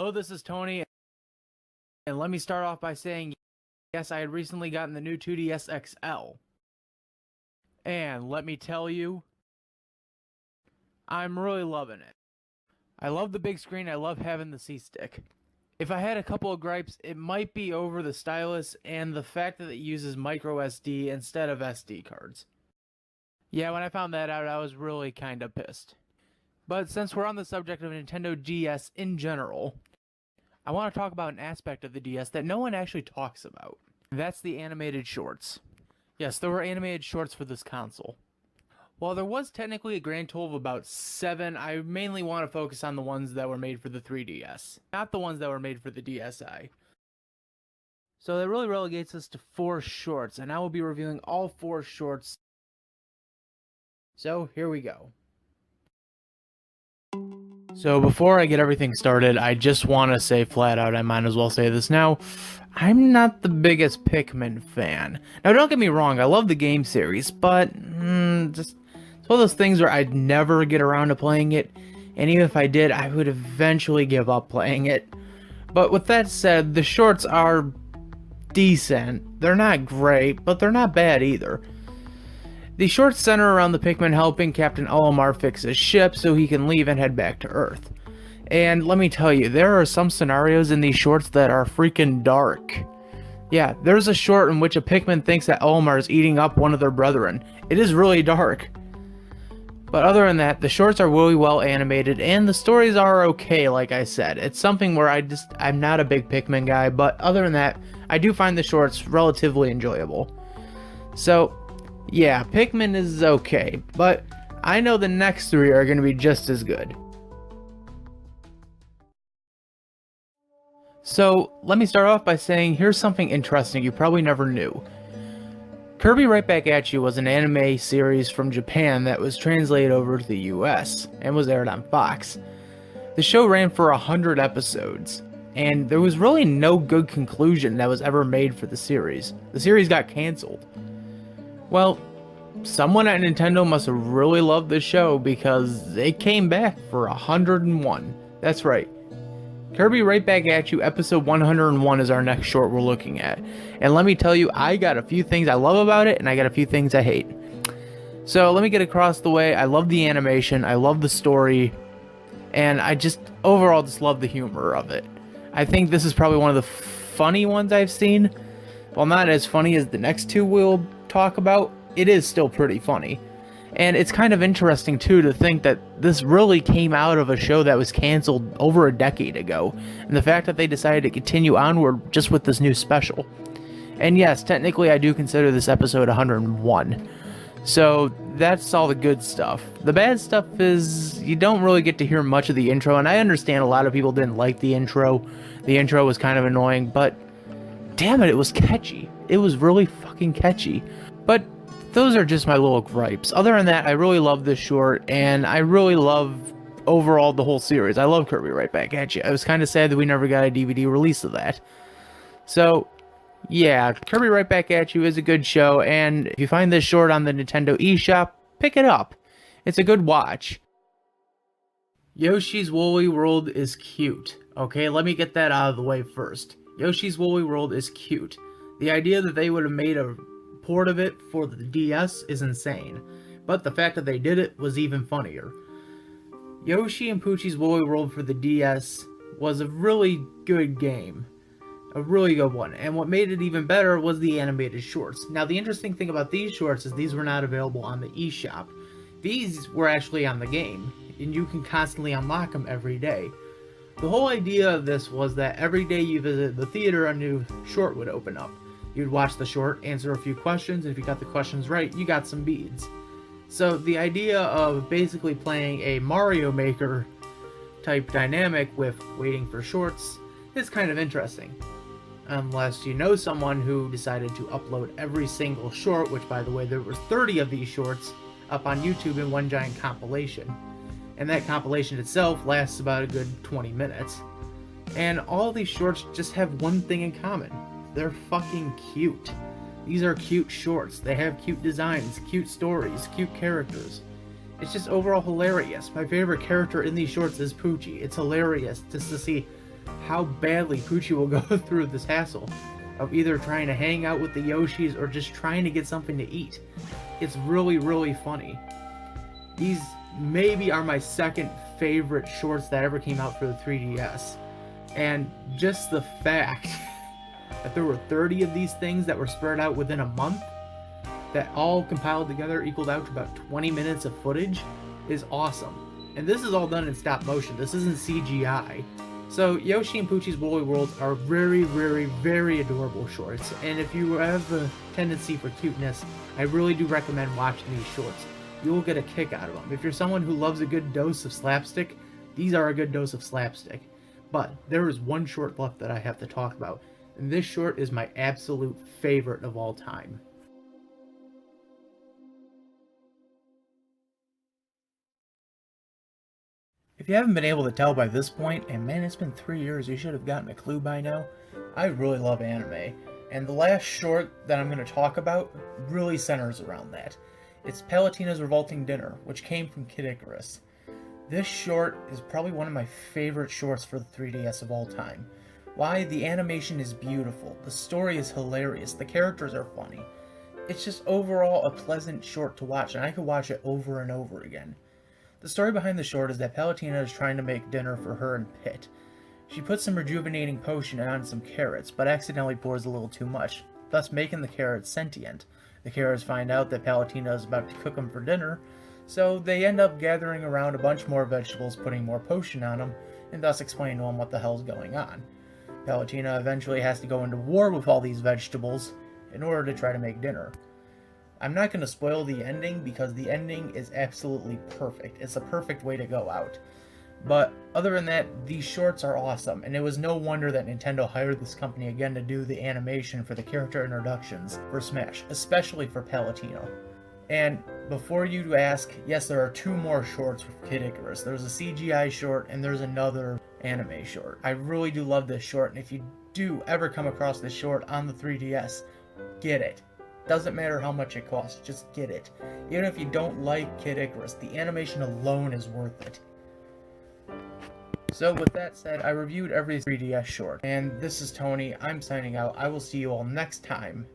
Hello, this is Tony, and let me start off by saying, yes, I had recently gotten the new 2DS XL. And let me tell you, I'm really loving it. I love the big screen, I love having the C-stick. If I had a couple of gripes, it might be over the stylus and the fact that it uses micro SD instead of SD cards. Yeah, when I found that out, I was really kinda pissed. But since we're on the subject of Nintendo DS in general, I want to talk about an aspect of the DS that no one actually talks about. That's the animated shorts. Yes, there were animated shorts for this console. While there was technically a grand total of about 7, I mainly want to focus on the ones that were made for the 3DS, not the ones that were made for the DSi. So that really relegates us to 4 shorts, and I will be reviewing all 4 shorts. So here we go. So before I get everything started, I just want to say flat out, I might as well say this now, I'm not the biggest Pikmin fan. Now don't get me wrong, I love the game series, but just it's one of those things where I'd never get around to playing it, and even if I did, I would eventually give up playing it. But with that said, the shorts are decent. They're not great, but they're not bad either. The shorts center around the Pikmin helping Captain Olimar fix his ship so he can leave and head back to Earth. And let me tell you, there are some scenarios in these shorts that are freaking dark. Yeah, there's a short in which a Pikmin thinks that Olimar is eating up one of their brethren. It is really dark. But other than that, the shorts are really well animated, and the stories are okay, like I said. It's something where I'm not a big Pikmin guy, but other than that, I do find the shorts relatively enjoyable. So, yeah, Pikmin is okay, but I know the next 3 are going to be just as good. So, let me start off by saying here's something interesting you probably never knew. Kirby Right Back At You was an anime series from Japan that was translated over to the US and was aired on Fox. The show ran for 100 episodes, and there was really no good conclusion that was ever made for the series. The series got canceled. Well, someone at Nintendo must have really loved the show because it came back for 101. That's right. Kirby Right Back At You episode 101 is our next short we're looking at. And let me tell you, I got a few things I love about it and I got a few things I hate. So let me get across the way. I love the animation, I love the story, and I just overall just love the humor of it. I think this is probably one of the funny ones I've seen. While not as funny as the next 2 we'll talk about, it is still pretty funny. And it's kind of interesting too to think that this really came out of a show that was canceled over a decade ago, and the fact that they decided to continue onward just with this new special. And yes, technically I do consider this episode 101. So that's all the good stuff. The bad stuff is you don't really get to hear much of the intro, and I understand a lot of people didn't like the intro. The intro was kind of annoying, but damn it, it was catchy. It was really fucking catchy. But those are just my little gripes. Other than that, I really love this short, and I really love overall the whole series. I love Kirby Right Back At You. I was kind of sad that we never got a DVD release of that. So, yeah, Kirby Right Back At You is a good show, and if you find this short on the Nintendo eShop, pick it up. It's a good watch. Yoshi's Woolly World is cute. Okay, let me get that out of the way first. Yoshi's Woolly World is cute. The idea that they would have made a port of it for the DS is insane, but the fact that they did it was even funnier. Yoshi and Poochy's Woolly World for the DS was a really good game. A really good one, and what made it even better was the animated shorts. Now the interesting thing about these shorts is these were not available on the eShop. These were actually on the game, and you can constantly unlock them every day. The whole idea of this was that every day you visit the theater, a new short would open up. You'd watch the short, answer a few questions, and if you got the questions right, you got some beads. So the idea of basically playing a Mario Maker type dynamic with waiting for shorts is kind of interesting. Unless you know someone who decided to upload every single short, which by the way there was 30 of these shorts up on YouTube in one giant compilation. And that compilation itself lasts about a good 20 minutes. And all these shorts just have one thing in common. They're fucking cute. These are cute shorts. They have cute designs, cute stories, cute characters. It's just overall hilarious. My favorite character in these shorts is Poochy. It's hilarious just to see how badly Poochy will go through this hassle of either trying to hang out with the Yoshis or just trying to get something to eat. It's really, really funny. These maybe are my second favorite shorts that ever came out for the 3DS. And just the fact that there were 30 of these things that were spread out within a month, that all compiled together equaled out to about 20 minutes of footage, is awesome. And this is all done in stop motion. This isn't CGI. So Yoshi and Poochy's Woolly Worlds are very, very, very adorable shorts. And if you have a tendency for cuteness, I really do recommend watching these shorts. You will get a kick out of them. If you're someone who loves a good dose of slapstick, these are a good dose of slapstick. But there is one short left that I have to talk about, and this short is my absolute favorite of all time. If you haven't been able to tell by this point, and man, it's been 3 years, you should have gotten a clue by now, I really love anime. And the last short that I'm going to talk about really centers around that. It's Palutena's Revolting Dinner, which came from Kid Icarus. This short is probably one of my favorite shorts for the 3DS of all time. Why? The animation is beautiful, the story is hilarious, the characters are funny. It's just overall a pleasant short to watch, and I could watch it over and over again. The story behind the short is that Palutena is trying to make dinner for her and Pit. She puts some rejuvenating potion on some carrots, but accidentally pours a little too much, thus making the carrots sentient. The carrots find out that Palutena is about to cook them for dinner, so they end up gathering around a bunch more vegetables, putting more potion on them, and thus explaining to them what the hell's going on. Palutena eventually has to go into war with all these vegetables in order to try to make dinner. I'm not going to spoil the ending because the ending is absolutely perfect. It's a perfect way to go out. But other than that, these shorts are awesome, and it was no wonder that Nintendo hired this company again to do the animation for the character introductions for Smash, especially for Palutena. And before you ask, yes, there are 2 more shorts with Kid Icarus. There's a CGI short and there's another anime short. I really do love this short, and if you do ever come across this short on the 3DS, get it. Doesn't matter how much it costs, just get it. Even if you don't like Kid Icarus, the animation alone is worth it. So with that said, I reviewed every 3DS short, and this is Tony. I'm signing out. I will see you all next time